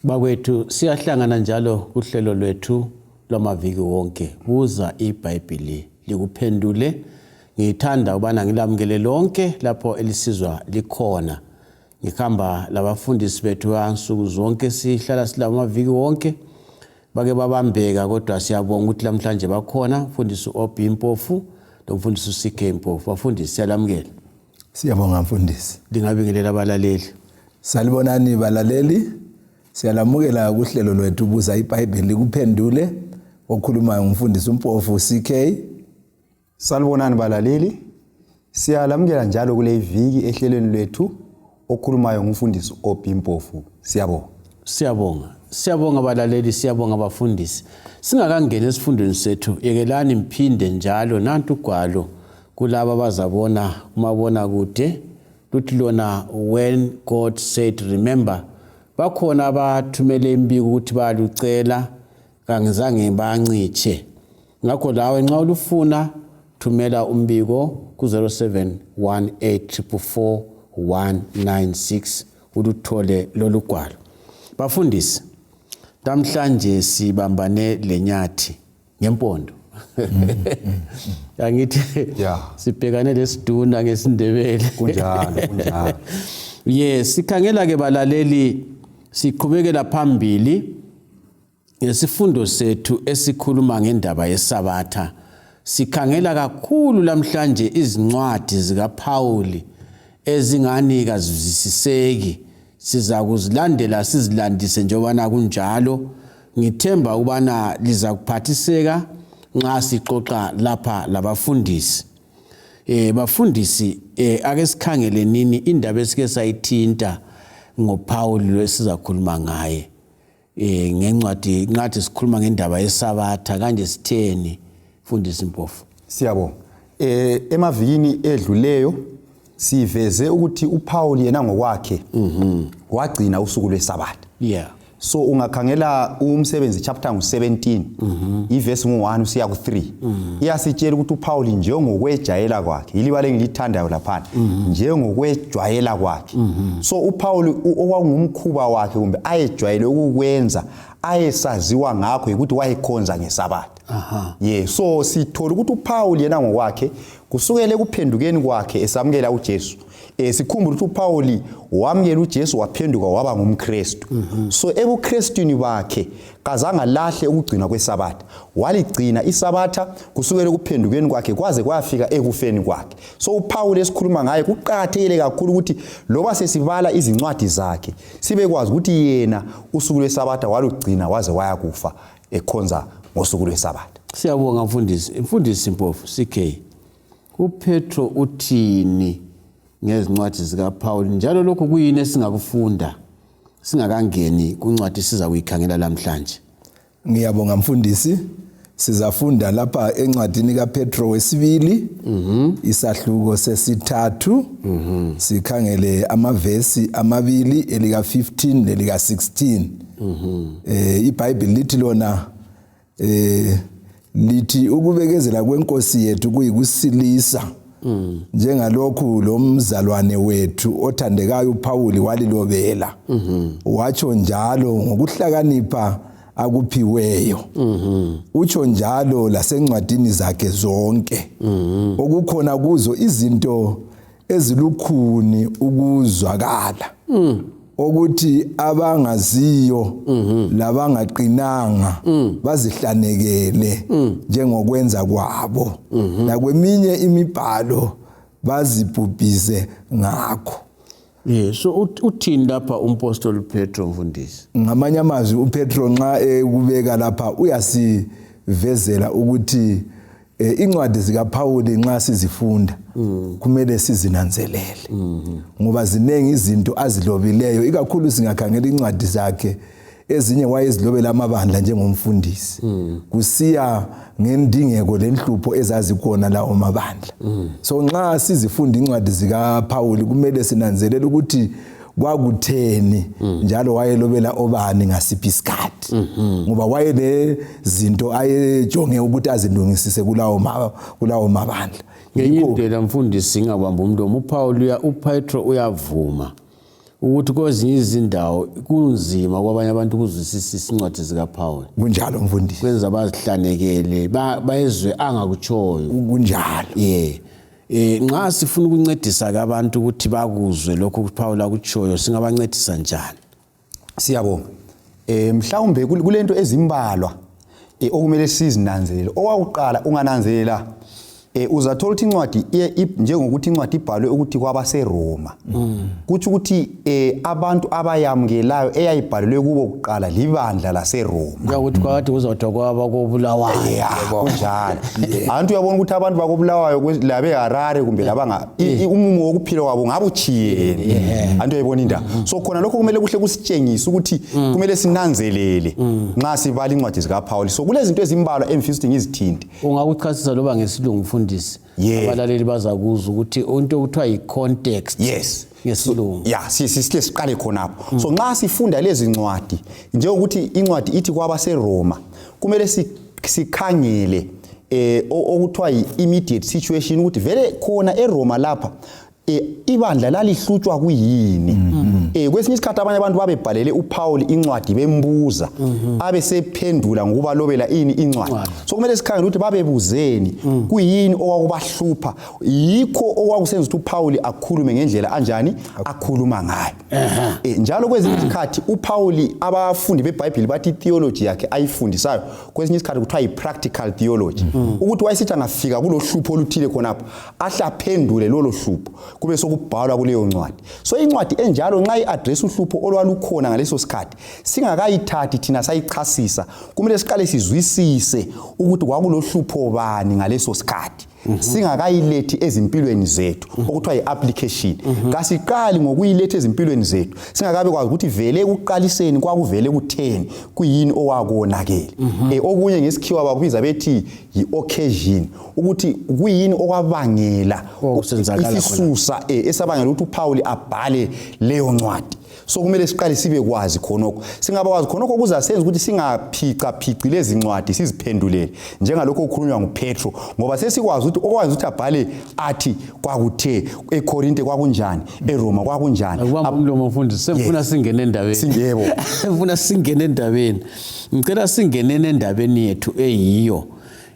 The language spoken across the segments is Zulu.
Bakwethu siyahlangana njalo kuhlelo lwethu lwamaviki wonke buza iBhayibhili likuphendule. Ngithanda ubana ngilamukele lonke lapho elisizwa likhona. Ngikhamba labafundisi bethu ansuku zonke sihlala silamaviki wonke. Bake babambeka kodwa siyabonga ukuthi namhlanje bakhona mfundisi Mpofu nomfundisi CK Mpofu. Bafundisi siyalamukela. Siyabonga mfundisi. Ngingabingelela abalaleli. Salibonani balaleli. Siyalamukela kuhlelo lwethu buza iBhayibhili likuphendule okhulumayo ngumfundisi Mpofu CK. Salibonani balaleli. Siyalamukela njalo kule iviki ehlelweni lwethu okhulumayo ngumfundisi Mpofu. Siyabonga. Siyabonga balaleli, siyabonga abafundisi. Singakangena esifundweni sethu, yekelani mphinde njalo nantu gwalo kulabo abazabona kumabona kude luthi lona when God said remember. Bakhona abathumele imbiko ukuthi balucela kangizange bancitshe. Ngakho lawe nxa ulufuna thumela umbiko ku 0718444196 uluthole lolu gwalo. Bafundisi, namhlanje sibambane lenyathi ngempondo. Angithi sibhekane lesiduna ngesindebele. Kunjalo. Yes, sikhangela ke balaleli siqhubekela phambili ngesifundo sethu esikhuluma ngendaba yeSabatha. Sikhangela kakhulu namhlanje izincwadi zikaPauli ezingani kazizisiseki. Siza kuzilandela sizilandise njobana kunjalo. Ngithemba ubana liza kuphathiseka nxa sixoxa lapha labafundisi. Bafundisi ake sikhangele nini indaba esike sayithinta ngoPauli lesizakhuluma ngaye. Ngencwadi ngathi sikhuluma ngendaba yeSabatha kanje sitheni mfundisi Mpofu. Siyabonga. Emavikini edluleyo siveze ukuthi uPauli yena ngokwakhe wagcina usuku lweSabatha. Yeah. So ungakhangela umsebenzi chapter ngu17 iverse ngu1 usiya ku3 iyasitshela ukuthi uPauli njengokwejayela kwakhe ilibale engilithandayo lapha njengokwejwayela kwakhe. So uPauli okwangumkhuba wakhe kumbe ayejwayele ukukwenza ayesaziwa ngakho ukuthi wayekhonza ngeSabatha. So sithola ukuthi uPauli yena ngokwakhe kusukela ekuphendukeni kwakhe esamukela uJesu. Sikhumbula ukuthi uPauli wamukela uJesu waphenduka waba ngumKristu. So ebuKristwini bakhe kazange lahle ukugcina kweSabatha. Waligcina iSabatha kusukela ekuphendukeni kwakhe kwaze kwafika ekufeni kwakhe. So uPauli esikhuluma ngaye kuqhakathekile kakhulu ukuthi loba sesibala izincwadi zakhe sibe kwazi ukuthi yena usuku lweSabatha walugcina waze waya kufa ekhonza ngosuku lweSabatha. Siyabonga mfundisi Mpofu CK. UPetro uthini ngezincwadi zikaPauli njalo lokho kuyini esingakufunda singakangeni kuncwadi siza kuyikhangela namhlanje? Ngiyabonga mfundisi. Sizafunda lapha encwadini kaPetro wesibili isahluko sesithathu. Sikhangele amavesi amabili elika 15 lelika 16. IBhayibhili lithi lona lithi ukubekezela kwenkosi yethu kuyikusilisa. Njengalokhu lo mzalwane wethu othandekayo uPauli walilobela. Watsho njalo ngokuhlakanipha akuphiweyo. Utsho njalo lasencwadini zakhe zonke. Okukhona kuzo izinto ezilukhuni ukuzwakala. Ukuthi abangaziyo labangaqinanga bazihlanekele njengokwenza kwabo nakweminye imibhalo bazibhubhise ngakho. So uthini lapha umpostoli Petro mfundisi? Ngamanye amazwi uPetro nxa ekubeka lapha uyasivezela ukuthi incwadi zikaPauli nxa sizifunda kumele sizinanzelele. Ngoba zinengi izinto azilobileyo ikakhulu singakhangela incwadi zakhe ezinye wayezilobela amabandla njengomfundisi. Kusiya ngendingeko lenhlupho ezazikhona lawo mabandla. So nxa sizifunda incwadi zikaPauli kumele sinanzelele ukuthi kwakutheni njalo wayelobela obani ngasiphi isikhathi. Ngoba wayenezinto ayejonge ukuthi azilungisise kulawo mabandla. Ngenye indlela mfundisi ngabamba umlomo uPetro uyavuma ukuthi kwezinye izindawo kunzima kwabanye abantu ukuzwisisa isincwadi zikaPaul. Kunjalo mfundisi. Kwenza abazihlanekele bayezwe angakutshoyo. Kunjalo. Nxa sifuna ukuncedisa abantu ukuthi bakuzwe lokho uPaul akutshoyo singabancedisa njani? Siyabonga. Mhlawumbe kulento ezimbalwa okumele sizinanzelele. Owakuqala ungananzelela uzathola ukuthi incwadi njengokuthi incwadi ibhalwe ukuthi kwabaseRoma. Kuthi ukuthi abantu abayamukelayo eyayibhalwe kubo kuqala libandla laseRoma. Ukuthi kwathi kuzodwa kwabakobulawayo. Kunjalo. Abantu uyabona ukuthi abantu bakobulawayo labe Harare kumbe labanga umumo wokuphila wabo ngabuchiyene. Antu uyayibona indaba. So khona lokho kumele kuhle kusitshengise ukuthi kumele sinanzelele nxa sibala incwadi zikaPaul. So kulezinto ezimbalwa emfisa ngizithinte. Ungakuchasisa loba ngesilungu mfundisi. Abalaleli bazakuzwa ukuthi into okuthiwa yi-context. Yes. Ngesilungu. Sisike siqale khonapho. So nxa sifunda lezi ncwadi njengokuthi incwadi ithi kwabaseRoma kumele sikhangele okuthiwa yi-immediate situation ukuthi vele khona eRoma lapha ibandla lalihlutshwa kuyini. Kwesinye isikhathi abanye abantu babebhalele uPaul incwadi bembuza abesephendula ngokubalobela ini incwadi. So kumele sikhangele ukuthi babebuzeni kuyini okwakubahlupha, yikho okwakusenza ukuthi uPaul akhulume ngendlela anjani akhuluma ngayo. Njalo kwezinye isikhathi uPaul abafundi beBhayibheli bathi theology yakhe ayifundisayo kwesinye isikhathi kuthiwa yi-practical theology, ukuthi wayesithi angafika kulohlupho oluthile khonapho ahlaphendule lolo hlupho kube sokubhalwa kuleyo ncwadi. So incwadi enjalo nxa iaddress uhlupho olwalukhona ngaleso sikhathi singakayithathi thina sayichasisa, kumele siqale sizwisise ukuthi kwakulohlupho bani ngaleso sikhathi singakayilethi ezimpilweni zethu okuthiwa yi-application. Kasiqali ngokuyiletha ezimpilweni zethu singakabe kwazi ukuthi vele ekuqaliseni kwakuvele kutheni kuyini owakonakele. Okunye ngesikhiwa bakubiza bethi yi-occasion, ukuthi kuyini okwabangela isisusa esabangela ukuthi uPaul abhale leyo ncwadi. So kumele siqale sibe kwazi khonokho. Singaba kwazi khonokho kuzasenza ukuthi singaphica lezi ncwadi siziphendulele njengalokho okukhulunywa nguPetro, ngoba sesikwazi ukuthi okwazi ukuthi abhale athi kwakuthe eKorinte kwakunjani, eRoma kwakunjani. Akubamba umlomo mfundisi, semfuna singene endabeni. Singebo. Ufuna singene endabeni. Ngicela singene endabeni yethu eyiyo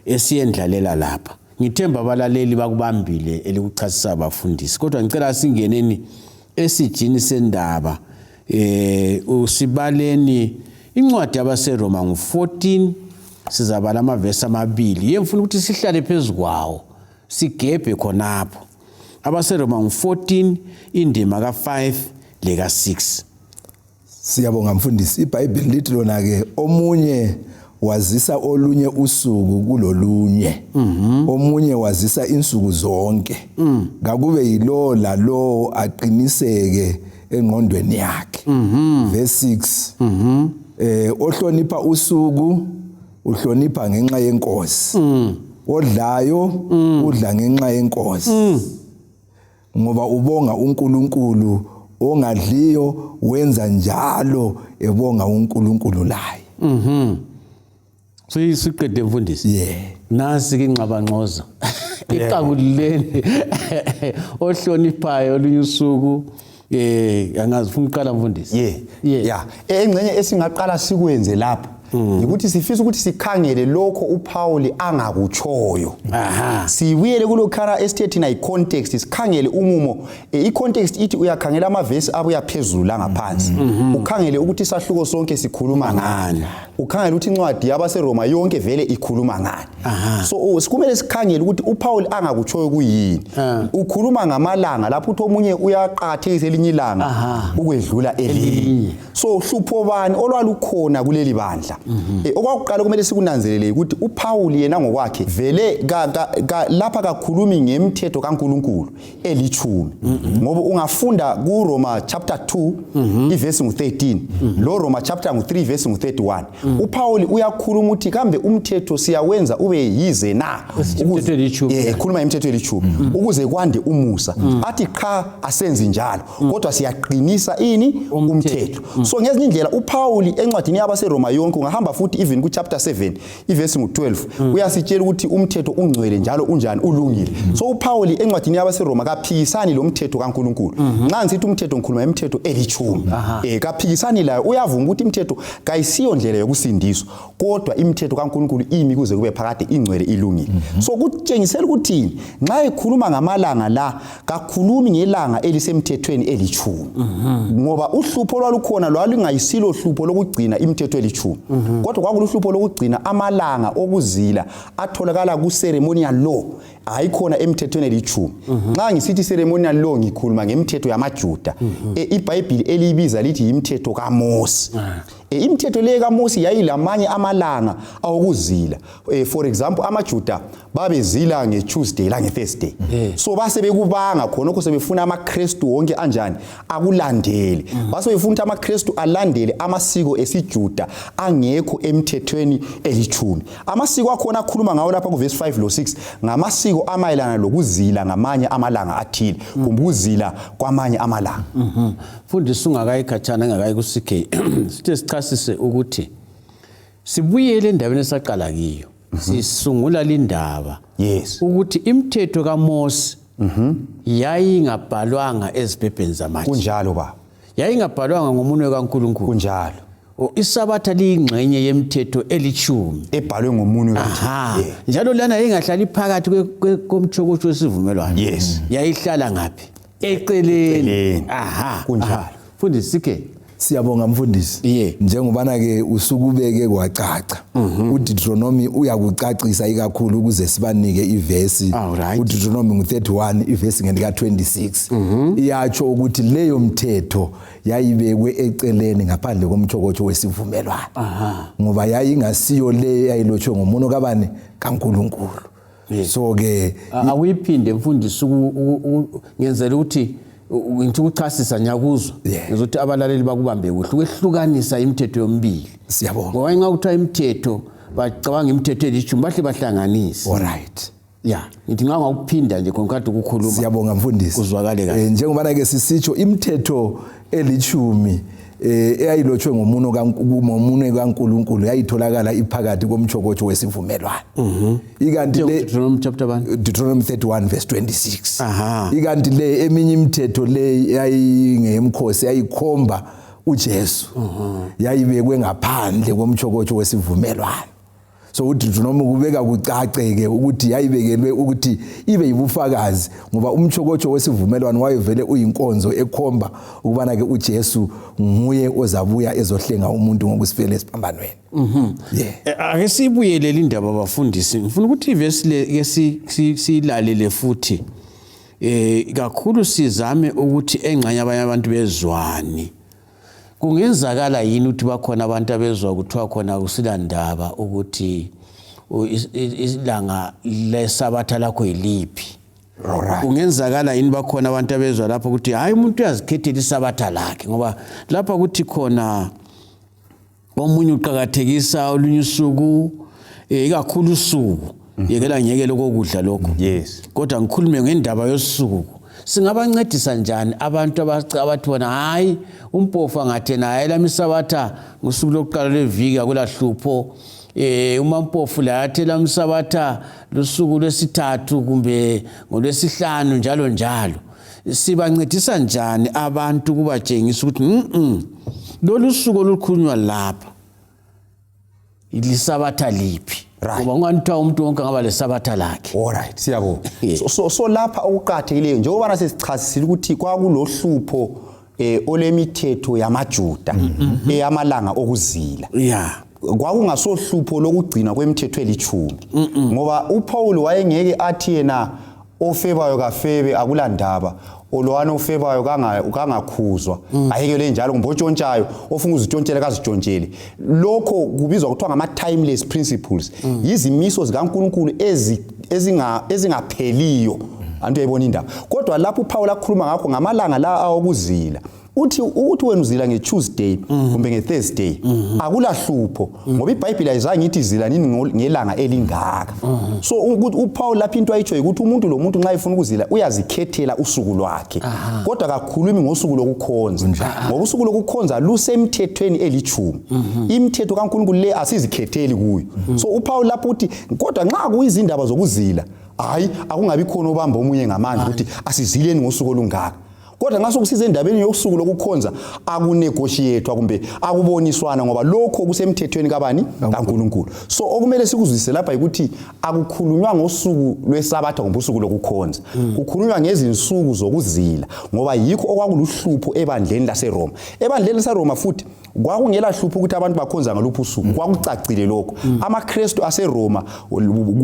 esiyendlalela lapha. Ngithemba abalaleli bakubambile elikuchasisa abafundisi. Kodwa ngicela singeneni esijini sendaba usibaleni incwadi yabaseRoma ngu14 sizabala amavesi amabili. Yemfuna ukuthi sihlale phezukwawo sigebhe khonapho. AbaseRoma ngu14 indima ka5 leka6. Siyabonga mfundisi. iBhayibheli lithi lona ke omunye wazisa olunye usuku kulolunye, omunye wazisa insuku zonke. Ngakube yilo lalo aqiniseke engqondweni yakhe. Verse 6. Ohlonipha usuku uhlonipha ngenxa yenkosi. Odlayo udla ngenxa yenkosi. Ngoba ubonga uNkulunkulu, ongadliyo wenza njalo ebonga uNkulunkulu laye. So isiqede mfundisi. Nasi ke ingxabangxoza. Iqabuleni ohloniphayo olunye usuku angazifuna uqala mfundisi. Engcenye esingaqala sikwenze lapha ukuthi sifisa ukuthi sikhangele lokho uPaul angakutshoyo. Sibuyele kulokhara esithe na icontext, sikhangele umumo. Icontext ithi uyakhangela amavesi abuya phezulu la ngaphansi. Ukhangele ukuthi isahluko sonke sikhuluma ngani. Ukhangele ukuthi incwadi yabaseRoma yonke vele ikhuluma ngani. So sikumele sikhangele ukuthi uPaul angakutshoyo kuyini. Ukhuluma ngamalanga lapho uthi omunye uyaqathekisa elinye ilanga ukwedlula elinye. So hlupho bani olwalukhona kuleli bandla. Okwakuqala kumele sikunanzelele ukuthi uPaul yena ngokwakhe vele lapha kakhulumi ngemithetho kaNkulunkulu eli10. Ngoba ungafunda kuRoma chapter 2 iverse ngu13, lo Roma chapter ngu3 verse ngu31, uPaul uyakhuluma ukuthi kambe umthetho siyawenza ube yize na ekhuluma imithetho elithumi ukuze kwande umusa athi cha asenzi njalo kodwa siyaqinisa ini umthetho so ngezinye indlela uPaul encwadini yabaseRoma yonke ungahamba futhi even ku chapter 7 iverse ngu12 uyasitshela ukuthi umthetho ungcwele njalo unjani ulungile so uPaul encwadini yabaseRoma kaphikisani lo mthetho kaNkuluNkulu nxa ngithi umthetho ngikhuluma imithetho elithumi kaphikisani layo uyavuma ukuthi imithetho kayisiyo ndlela yokusindiswa kodwa imithetho kaNkuluNkulu imi kuze kube phakade ingcwele ilungile so kutshengisela ukuthi nxa ekhuluma ngamalanga la kakhulumi ngelanga elisemthethweni elithumi ngoba uhlupho lwalukhona lwalungayisilo hlupho lokugcina imithetho elithumi kodwa kwakuluhlupho lokugcina amalanga okuzila atholakala ku ceremonial law ayikhona emthethweni elithumi nxa ngisithi ceremonial law ngikhuluma ngemithetho yamaJuda iBhayibhili elibiza lithi imithetho kaMose imithetho le kaMose yayilamanye amalanga awokuzila for example amaJuda babezila ngeTuesday la ngeThursday so base bekubanga khona ukho sebefuna amaKristu wonke anjani akulandele base befuna amaKristu alandele amasiko esiJuda angekho emthethweni elithumi amasiko akhona akhuluma ngawo lapha ku verse 5 lo 6 ngamasiko amayelana lokuzila ngamanye amalanga athile kumbe ukuzila kwamanye amalanga mfundisi ungakayikhathana engakayi ku CK sithe sichasise ukuthi sibuyele endabeni esaqala kiyo sisungula lindaba ukuthi imithetho kaMose yayingabhalwanga ezibhebheni zamanje kunjalo baba yayingabhalwanga ngomunwe kaNkuluNkulu kunjalo isabatha liyingxenye yemithetho elithumi ebhalwe ngomunwe kaNkuluNkulu njalo lana yayingahlali phakathi komtshokotsho wesivumelwano yayihlala ngaphi eceleni kunjalo mfundisi ke siyabonga mfundisi njengobana ke usukubeke kwacaca uDutheronomi uyakucacisa ikakhulu ukuze sibanike ivesi uDutheronomi ngu31 ivesi ngelika 26 iyatsho ukuthi leyo mthetho yayibekwe eceleni ngaphandle komtshokotsho wesivumelwano ngoba yayingasiyo le yayilotshwe ngomuno kabani kaNkuluNkulu so ke awuyiphinde mfundisi ngenzela ukuthi ngithi ukuchasisa nyakuzwa ngizothi abalaleli bakubambe kuhle ukwehlukanisa imithetho yomibili siyabonga ngoba inga kuthiwa imithetho bacabanga imithetho elithumi bahle bahlanganise ngithi nganga ukuphinda nje konke ukukhuluma siyabonga mfundisi kuzwakale kahle njengoba ke sisitsho imithetho elithumi eyayilotshwe ngomuno kaNkuluNkulu yayitholakala iphakathi komtshokotsho wesivumelwano ikanti le Deuteronomy 31 verse 26 ikanti le eminye imithetho le yayingeyemkhosi yayikhomba uJesu yayibekwe ngaphandle komtshokotsho wesivumelwano so uDutheronomy kubeka kucaceke ukuthi yayibekelwe ukuthi ibe yibufakazi ngoba umtshokotsho wesivumelwano wayevele uyinkonzo ekhomba ukubana ke uJesu nguye ozabuya ezohlenga umuntu ngokusifela esiphambanweni ake sibuyelele indaba abafundisi ngifuna ukuthi ivesi le ke silalele futhi kakhulu sizame ukuthi engxanye abanye abantu bezwani kungenzakala yini ukuthi bakhona abantu abezwa kuthiwa khona kusilandaba ukuthi ilanga lesabatha lakho yiliphi kungenzakala yini bakhona abantu abezwa lapho ukuthi hayi umuntu uyazikhethela isabatha lakhe ngoba lapha kuthi khona omunye uqhakathekisa olunye usuku ikakhulu usuku yekela ngeke lokudla lokho kodwa ngikhulume ngendaba yosuku singabancedisa njani abantu abathi bona hayi umpofu angathi naye lamisabatha ngosuku lokuqala leviki akulahlupho uma umpofu la yathela umsabatha losuku lwesithathu kumbe ngolwesihlanu njalo njalo sibancedisa njani abantu kubatshengisa ukuthi lolu suku olukhulunywa lapha ilisabatha liphi ngoba unganithiwa umuntu wonke ngaba lesabatha lakhe siyabonga so lapha okuqhathekileyo njengoba sesichasisile ukuthi kwakulohlupho olemithetho yamaJuda eyamalanga okuzila kwakungasohlupho lokugcina kwemithetho elithumi ngoba uPaul wayengeke athi yena ofebayo kafebe akulandaba olwana ofebayo kangakhuzwa ayekele njalo ngobontshontshayo ofuna uzitshontshele kazitshontshele lokho kubizwa kuthiwa ngama timeless principles yizimiso zikaNkuluNkulu ezingapheliyo antu uyayibona indaba kodwa lapho uPaul akhuluma ngakho ngamalanga la awokuzila uthi wena uzila ngeTuesday kumbe ngeThursday akulahlupho ngoba iBhayibheli ayizange ithi zila nini ngelanga elingaka. So uPaul lapha into ayitsho ukuthi umuntu lo muntu nxa efuna ukuzila uyazikhethela usuku lwakhe kodwa kakhulumi ngosuku lokukhonza ngoba usuku lokukhonza lusemthethweni elithumi. Imithetho kaNkulunkulu le asizikhetheli kuyo. So uPaul lapha uthi kodwa nxa kuyizindaba zokuzila hayi akungabi khona obamba omunye ngamandla ukuthi asizileni ngosuku olungaka. Kodwa ngaso kusiza endabeni yosuku lokukhonza akunegotiatewa kumbe akuboniswana ngoba lokho kusemthethweni kabani kaNkulunkulu. So okumele sikuzwisise lapha ukuthi akukhulunywa ngosuku lweSabatha kumbe usuku lokukhonza. Kukhulunywa ngezinsuku zokuzila ngoba yikho okwakuluhlupho ebandleni laseRoma. Ebandleni laseRoma futhi kwakungela hlupho ukuthi abantu bakhonza ngaluphi usuku. Kwakucacile lokho. AmaKristu aseRoma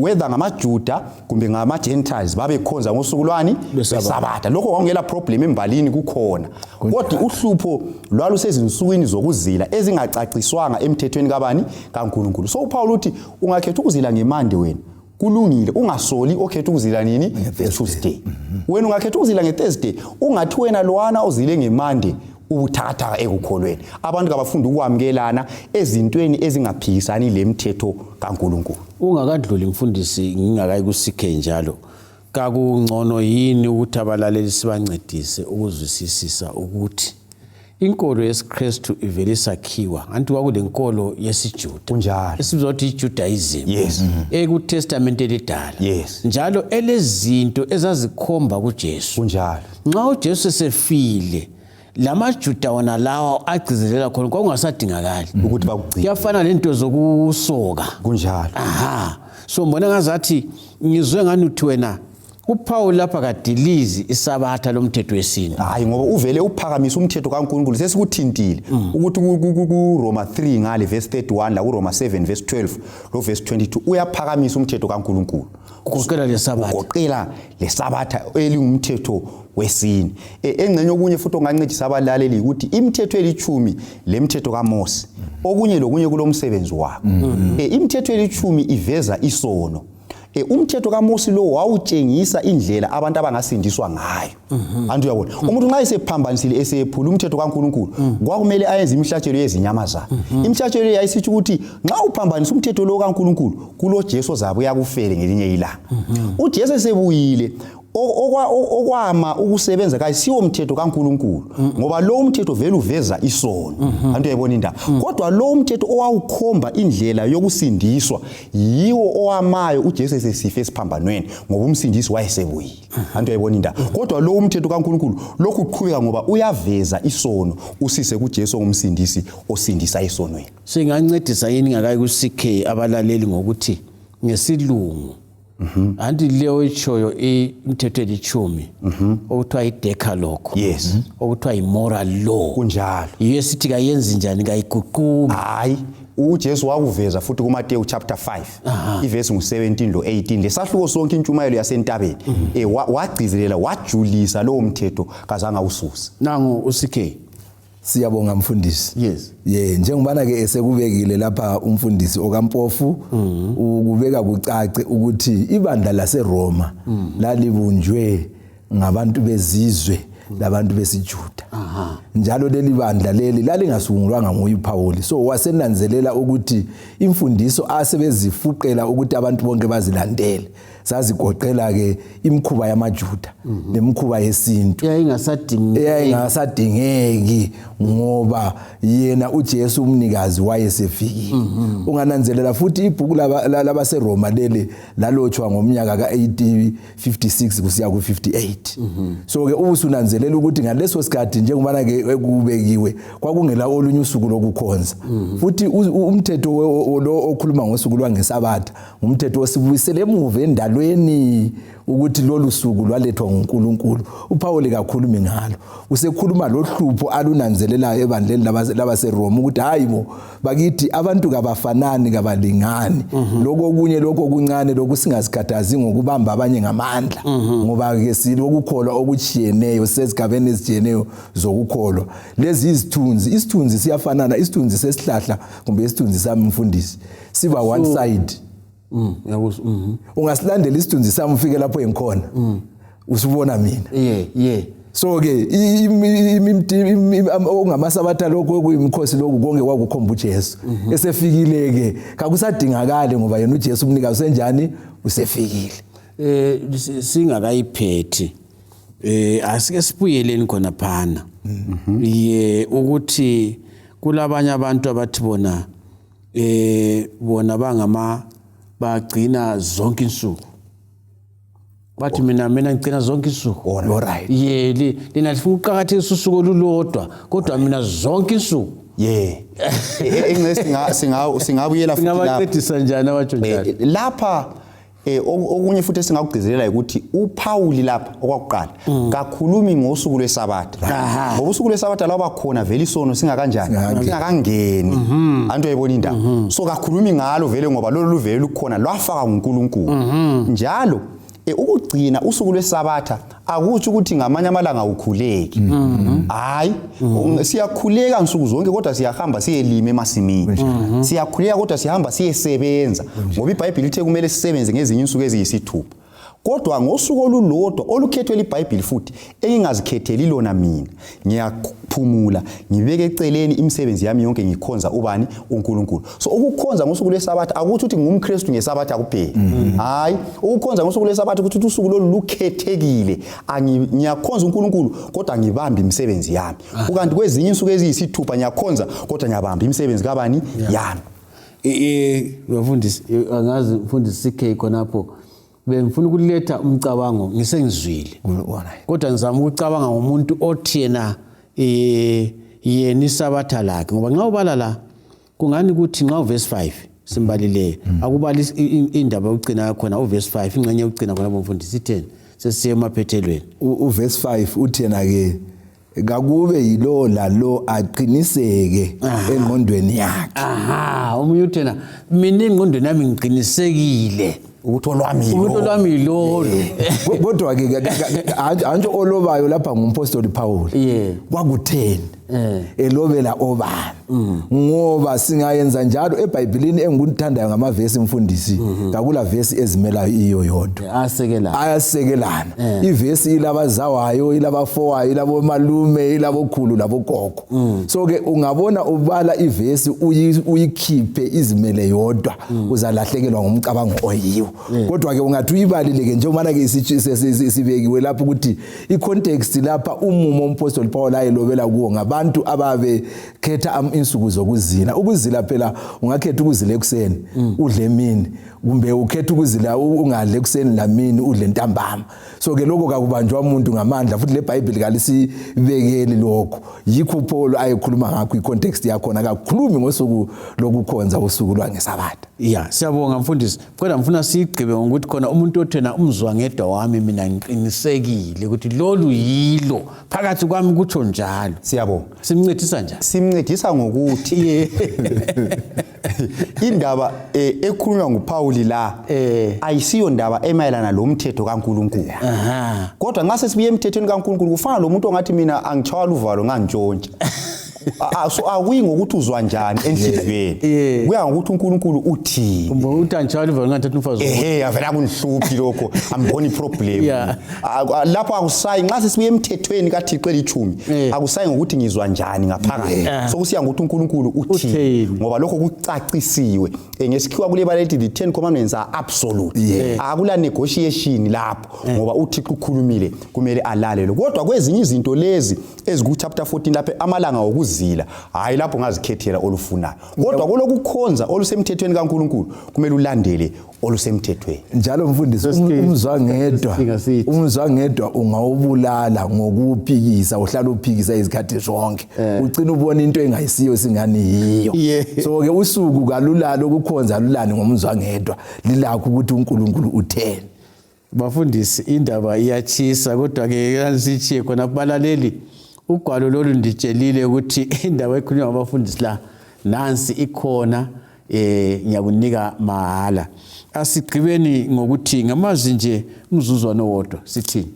whether ngamaJuda kumbe ngamaGentiles babekhonza ngosuku lwani lweSabatha. Lokho kwakungela problem embalini kukhona. Kodwa uhlupho lwalusezinsukwini zokuzila ezingacaciswanga emthethweni kabani kaNkulunkulu. So uPaul uthi ungakhetha ukuzila ngeMonday wena kulungile ungasoli okhetha ukuzila nini ngeTuesday. Wena ungakhetha ukuzila ngeThursday ungathi wena lowana ozile ngeMonday ubuthakathaka ekukholweni. Abantu kabafunda ukwamukelana ezintweni ezingaphikisani lemthetho kaNkulunkulu. Ungakadluli mfundisi ngingakayi kusikhe njalo. Kakungcono yini ukuthi abalaleli sibancedise ukuzwisisisa ukuthi inkolo yesiKristu ivele sakhiwa anti kwakulenkolo yesiJuda kunjalo esizothi iJudaism yes ekuTestament elidala yes njalo elezinto ezazikhomba kuJesu kunjalo nxa uJesu sefile lamaJuda wona lawa agcizelela khona kwakungasadingakali ukuthi bakugcine kuyafana lento zokusoka kunjalo so mbona ngazathi ngizwe ngani uthi wena uPaul lapha kadilizi isabatha lomthetho wesini hayi ngoba uvele uphakamisa umthetho kaNkulunkulu sesikuthintile ukuthi kuRoma 3 ngale verse 31 la kuRoma 7 verse 12 lo verse 22 uyaphakamisa umthetho kaNkulunkulu kugoqela lesabatha elingumthetho wesini engcenye okunye futhi ongancedisa abalaleli ukuthi imithetho elithumi lemthetho kaMose okunye lokunye kulomsebenzi wakho imithetho elithumi iveza isono umthetho kaMose lo wawutshengisa indlela abantu abangasindiswa ngayo antu uyabona umuntu nxa esephambanisile esephula umthetho kaNkulunkulu kwakumele ayenze imihlatshelo yezinyamazana imihlatshelo yayisithi ukuthi nxa uphambanisa umthetho lo kaNkulunkulu kulo Jesu zabo yakufele ngelinye ilanga uJesu sebuyile okwama ukusebenza kayisiwo umthetho kaNkulunkulu ngoba lo umthetho vele uveza isono antu uyayibona indaba kodwa lo umthetho owawukhomba indlela yokusindiswa yiwo owamayo uJesu sesife esiphambanweni ngoba umsindisi wayesebuyile antu uyayibona indaba kodwa lo umthetho kaNkulunkulu lokhu uqhubeka ngoba uyaveza isono usise kuJesu ngumsindisi osindisa isonweni singancedisa yini ngakayi kusikhe abalaleli ngokuthi ngesilungu anti leyo ichoyo imithetho elithumi okuthiwa idecalogue yes okuthiwa imoral law kunjalo yesithi kayenzi njani kayiguquki hayi uJesu wakuveza futhi kuMateyu chapter 5 iverse ngu17 lo 18 lesahluko sonke intshumayelo yasentabeni wagcizelela wajulisa lo mthetho kazanga ususa nangu usikhe Siyabonga mfundisi. Yes. Njengobana ke esekubekile lapha umfundisi okaMpofu ukubeka kucace ukuthi ibandla laseRoma lalibunjwe ngabantu bezizwe labantu besiJuda. Njalo leli bandla leli lalingasungulwanga nguPaul. So wasenanzelela ukuthi imfundiso asebezifuqela ukuthi abantu bonke bazilandele. Sazigoqela ke imkhuba yamaJuda nemkhuba yesintu. Eyayingasadingeki ngoba yena uJesu umnikazi wayesefikile. Ungananzelela futhi ibhuku labaseRoma leli lalotshwa ngomnyaka ka-1856 kusiya ku58. So ke ubusunanzelela ukuthi ngaleso sikhathi njengoba ke kubekiwe kwakungela olunye usuku lokukhonza. Futhi umthetho lo okhuluma ngosuku lwangeSabatha umthetho osibuyisele emuva endalweni ukuthi lolu suku lwalethwa nguNkulunkulu. uPaul kakhulumi ngalo. Usekhuluma lohlupho alunanzelelayo ebandleni labaseRoma ukuthi hayibo bakithi abantu kabafanani kabalingani. Lokho okunye lokho okuncane lokusingasikhathazi ngokubamba abanye ngamandla. Ngoba ke silokukholwa okuchiyeneyo sezigabeni ezichiyeneyo zokukholwa. Lezi isithunzi siyafanana isithunzi sesihlahla kumbe isithunzi sami mfundisi siba one side. Ungasilandela isithunzi sami ufike lapho engikhona usubona mina So ke ongamasabatha lokho kuyimkhosi lokho konke kwakukhomba uJesu esefikile ke kakusadingakala ngoba yena uJesu umnikazi senjani usefikile singakayiphethi asike sibuyeleni khona phana ye ukuthi kulabanye abantu abathi bona bangama bagcina zonke insuku bathi mina ngicina zonke insuku alright ye lina lifuna uqhakathisa usuku olulodwa kodwa mina zonke insuku singabuyela futhi lapha ngabaqedisa njani abatsho njalo lapha okunye futhi singakugcizelela ukuthi uPauli lapha okwakuqala kakhulumi ngosuku lwesabatha ngoba usuku lwesabatha laba khona vele isono singakangeni antu ayibona indaba so kakhulumi ngalo vele ngoba lolu luvele lukhona lwafaka uNkulunkulu njalo ukugcina usuku lwesabatha akuthi ukuthi ngamanye amalanga ukhuleki hayi siyakhuleka nsuku zonke kodwa siyahamba siyelima emasimini siyakhuleka kodwa sihamba siyesebenza ngoba iBhayibheli lithe kumele sisebenze ngezinye insuku eziyisithupha kodwa ngosuku olulodwa olukhethwe liBhayibheli futhi engingazikhetheli lona mina ngiyaphumula ngibeke eceleni imisebenzi yami yonke ngikhonza ubani uNkulunkulu so ukukhonza ngosuku lwesabatha akuthi uthi ngumKristu ngesabatha kuphela hayi ukukhonza ngosuku lwesabatha ukuthi usuku lolu lukhethekile ngiyakhonza uNkulunkulu kodwa ngibamba imisebenzi yami ukanti kwezinye insuku eziyisithupha ngiyakhonza kodwa ngiyabamba imisebenzi kabani yami bafundisi angazi mfundisi sikhe khonapho bengifuna ukuletha umcabango ngisengizwile kodwa ngizama ukucabanga ngomuntu othi yena yena isabatha lakhe ngoba nxa ubala la kungani ukuthi nxa uverse 5 simbalileyo akubali indaba yokugcina khona uverse 5 ingxenye yokugcina khona bomfundisi 10 sesiye emaphethelweni uverse 5 uthi yena ke kakube yilo lalo aqiniseke engqondweni yakhe omunye uthena mina engqondweni yami ngiqinisekile ukuthi olwami lolo kodwa ke anjo olobayo lapha ngumpostoli Paul kwakutheni elobela obani ngoba singayenza njalo eBhayibhelini engikuthandayo ngamavesi mfundisi kakula vesi ezimela iyo yodwa ayasekelana ivesi ilabazawayo ilabafowabo ilabomalume ilabokhulu labogogo so ke ungabona ubala ivesi uyikhiphe izimele yodwa uzalahlekelwa ngumcabango oyiwo kodwa ke ungathi uyibalile ke njengoba ke sibekiwe lapho ukuthi icontext lapha umumo umpostoli Paul ayelobela kuwo ngabantu ababe khetha insuku zokuzila ukuzila phela ungakhetha ukuzila ekuseni udle emini kumbe ukhetha ukuzila ungadle ekuseni lamini udle ntambama so ke lokho kakubanjwa umuntu ngamandla futhi leBhayibheli kalisibekeli lokho yikho Paul ayekhuluma ngakho icontext yakhona akakhulumi ngosuku lokukhonza usuku lwangesabatha siyabonga mfundisi kodwa ngifuna sigqibe ngokuthi khona umuntu othena umzwa ngedwa wami mina ngiqinisekile ukuthi lolu yilo phakathi kwami kutsho njalo siyabonga simncedisa njani simncedisa ngokuthi indaba ekhulunywa nguPauli la ayisiyo ndaba emayelana lomthetho kaNkulunkulu kodwa nxa sesibuye emthethweni kaNkulunkulu kufana lo muntu ongathi mina angitshawala uvalo ngangitshontsha so akuyi ngokuthi uzwa njani enhlizweni kuya ngokuthi uNkulunkulu uthini kumbe uthi angitshawala uvalo ngathatha umfazi avela kunhluphi lokho amboni problem lapho akusayi nxa sesibuye emthethweni kaThixo elithumi akusayi ngokuthi ngizwa njani ngaphakathi so kusiya ngokuthi uNkulunkulu uthini ngoba lokho kucacisiwe ngesikhiwa kuleba lethi the 10 commandments are absolute akula negotiation lapho ngoba uThixo ukhulumile kumele alalele kodwa kwezinye izinto lezi eziku chapter 14 lapha amalanga okuzila hayi lapho ngazikhethela olufunayo kodwa kolokukhonza olusemthethweni kaNkulunkulu kumele ulandele olusemthethweni njalo mfundisi umzwa ngedwa ungawubulala ngokuphikisa uhlala uphikisa izikhathi zonke ugcina ubona into engayisiyo singani yiyo so ke usuku kalula lokukhonza lulani ngomzwa ngedwa lilakho ukuthi uNkulunkulu utheni bafundisi indaba iyachisa kodwa ke sichiye khona kubalaleli ugwalo lolu nditshelile ukuthi indaba ekhulunywa ngabafundisi la nansi ikhona ngiyakunika mahala asigqibeni ngokuthi ngamazi nje umzuzwana owodwa sithini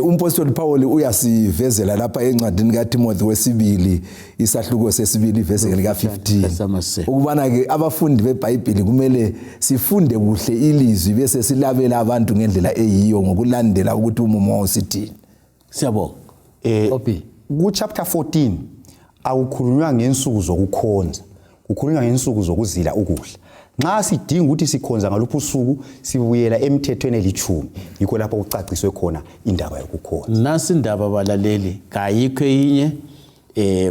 umpostoli Paul uyasivezela lapha encwadini kaTimothi wesibili isahluko sesibili verse lika 15 ukubana ke abafundi beBhayibheli kumele sifunde kuhle ilizwi bese silabela abantu ngendlela eyiyo ngokulandela ukuthi umumo usithini Siyabonga. Opi. Ku chapter 14 akukhulunywa ngensuku zokukhonza, kukhulunywa ngensuku zokuzila ukudla. Nxa sidinga ukuthi sikhonza ngaluphi usuku sibuyela emthethweni elithumi, yikho lapho kucaciswe khona indaba yokukhonza. Nasi indaba balaleli kayikho yinye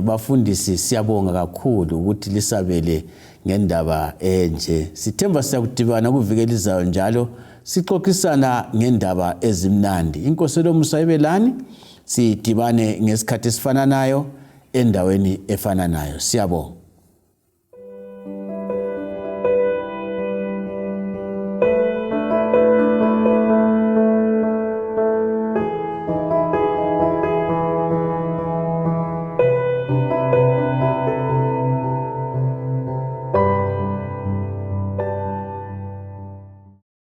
bafundisi siyabonga kakhulu ukuthi lisabele ngendaba enje. Sithemba siyakudibana kuvikela izayo njalo sixoxisana ngendaba ezimnandi. Inkosi lomusa ibelani, sidibane ngesikhathi esifananayo endaweni efananayo. Siyabonga.